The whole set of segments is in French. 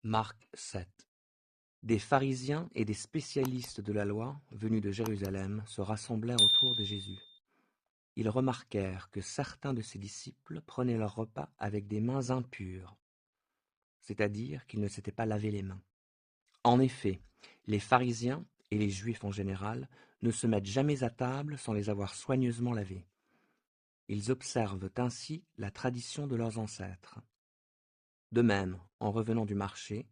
Marc 7. Des pharisiens et des spécialistes de la loi, venus de Jérusalem, se rassemblèrent autour de Jésus. Ils remarquèrent que certains de ses disciples prenaient leur repas avec des mains impures, c'est-à-dire qu'ils ne s'étaient pas lavé les mains. En effet, les pharisiens, et les juifs en général, ne se mettent jamais à table sans les avoir soigneusement lavés. Ils observent ainsi la tradition de leurs ancêtres. De même, en revenant du marché,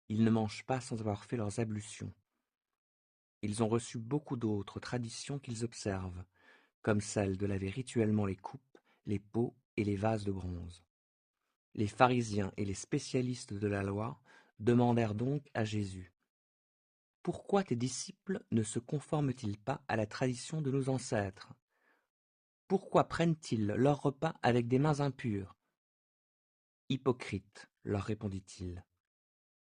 ils ne mangent pas sans avoir fait leurs ablutions. Ils ont reçu beaucoup d'autres traditions qu'ils observent, comme celle de laver rituellement les coupes, les pots et les vases de bronze. Les pharisiens et les spécialistes de la loi demandèrent donc à Jésus: « Pourquoi tes disciples ne se conforment-ils pas à la tradition de nos ancêtres? Pourquoi prennent-ils leur repas avec des mains impures? » Hypocrite, leur répondit-il.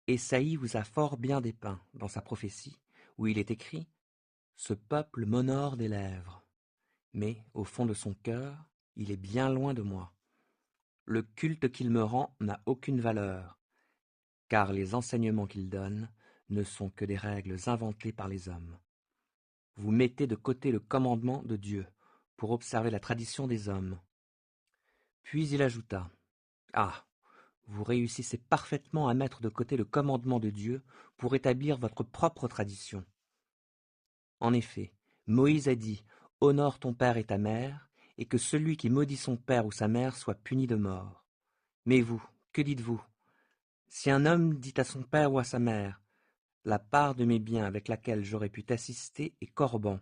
Ésaïe vous a fort bien dépeint dans sa prophétie, où il est écrit: « Ce peuple m'honore des lèvres, mais au fond de son cœur, il est bien loin de moi. Le culte qu'il me rend n'a aucune valeur, car les enseignements qu'il donne ne sont que des règles inventées par les hommes. Vous mettez de côté le commandement de Dieu pour observer la tradition des hommes. » Puis il ajouta: « Ah, vous réussissez parfaitement à mettre de côté le commandement de Dieu pour établir votre propre tradition. En effet, Moïse a dit: « Honore ton père et ta mère, et que celui qui maudit son père ou sa mère soit puni de mort. » Mais vous, que dites-vous? Si un homme dit à son père ou à sa mère: « La part de mes biens avec laquelle j'aurais pu t'assister est corban,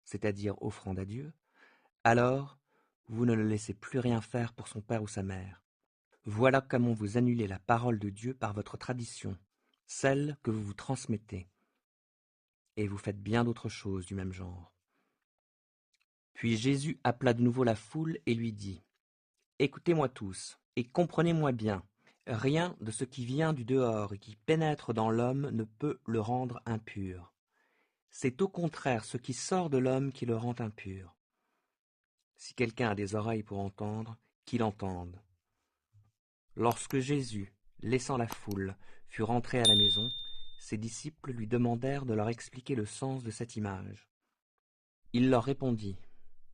c'est-à-dire offrande à Dieu, » alors vous ne le laissez plus rien faire pour son père ou sa mère. Voilà comment vous annulez la parole de Dieu par votre tradition, celle que vous vous transmettez. Et vous faites bien d'autres choses du même genre. Puis Jésus appela de nouveau la foule et lui dit: « Écoutez-moi tous, et comprenez-moi bien. Rien de ce qui vient du dehors et qui pénètre dans l'homme ne peut le rendre impur. C'est au contraire ce qui sort de l'homme qui le rend impur. Si quelqu'un a des oreilles pour entendre, qu'il entende. » Lorsque Jésus, laissant la foule, fut rentré à la maison, ses disciples lui demandèrent de leur expliquer le sens de cette image. Il leur répondit: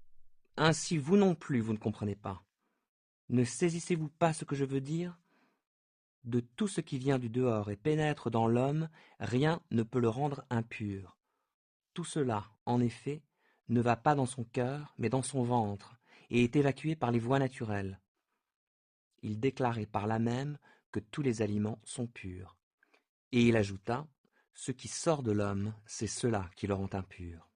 « Ainsi vous non plus vous ne comprenez pas. Ne saisissez-vous pas ce que je veux dire? De tout ce qui vient du dehors et pénètre dans l'homme, rien ne peut le rendre impur. Tout cela, en effet, ne va pas dans son cœur, mais dans son ventre, et est évacué par les voies naturelles. » Il déclarait par là même que tous les aliments sont purs. Et il ajouta: « Ce qui sort de l'homme, c'est cela qui le rend impur.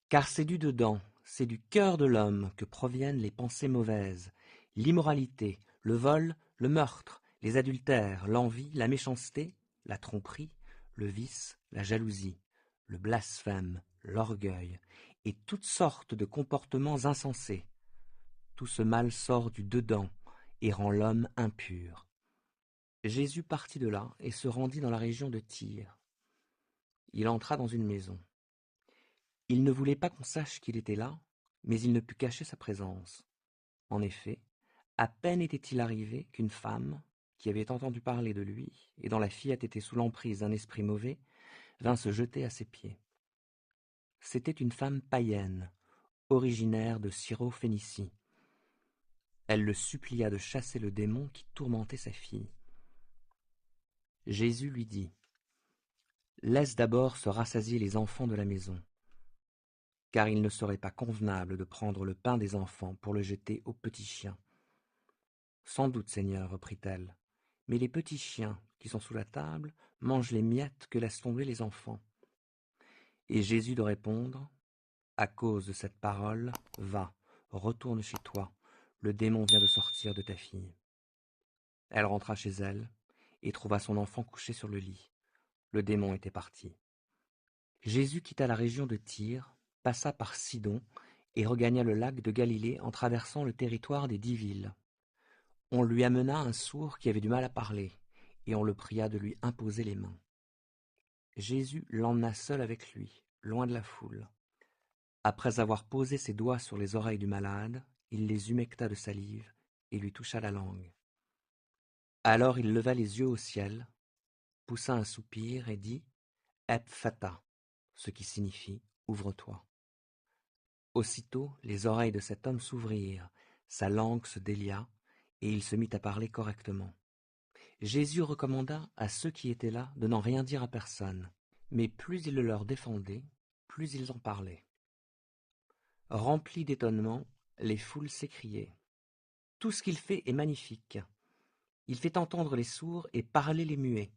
Car c'est du dedans, c'est du cœur de l'homme que proviennent les pensées mauvaises, l'immoralité, le vol, le meurtre, les adultères, l'envie, la méchanceté, la tromperie, le vice, la jalousie, le blasphème, l'orgueil, et toutes sortes de comportements insensés. Tout ce mal sort du dedans et rend l'homme impur. » Jésus partit de là et se rendit dans la région de Tyr. Il entra dans une maison. Il ne voulait pas qu'on sache qu'il était là, mais il ne put cacher sa présence. En effet, à peine était-il arrivé qu'une femme, qui avait entendu parler de lui et dont la fillette était sous l'emprise d'un esprit mauvais, vint se jeter à ses pieds. C'était une femme païenne, originaire de Syro-Phénicie. Elle le supplia de chasser le démon qui tourmentait sa fille. Jésus lui dit: « Laisse d'abord se rassasier les enfants de la maison, car il ne serait pas convenable de prendre le pain des enfants pour le jeter aux petits chiens. » « Sans doute, Seigneur, reprit-elle, mais les petits chiens qui sont sous la table mangent les miettes que laissent tomber les enfants. » Et Jésus de répondre: « À cause de cette parole, va, retourne chez toi, le démon vient de sortir de ta fille. » Elle rentra chez elle et trouva son enfant couché sur le lit. Le démon était parti. Jésus quitta la région de Tyr, passa par Sidon et regagna le lac de Galilée en traversant le territoire des 10 villes. On lui amena un sourd qui avait du mal à parler, et on le pria de lui imposer les mains. Jésus l'emmena seul avec lui, loin de la foule. Après avoir posé ses doigts sur les oreilles du malade, il les humecta de salive et lui toucha la langue. Alors il leva les yeux au ciel, poussa un soupir et dit « Ephphatha », ce qui signifie « ouvre-toi ». Aussitôt les oreilles de cet homme s'ouvrirent, sa langue se délia, et il se mit à parler correctement. Jésus recommanda à ceux qui étaient là de n'en rien dire à personne, mais plus il le leur défendait, plus ils en parlaient. Remplis d'étonnement, les foules s'écriaient « Tout ce qu'il fait est magnifique. Il fait entendre les sourds et parler les muets.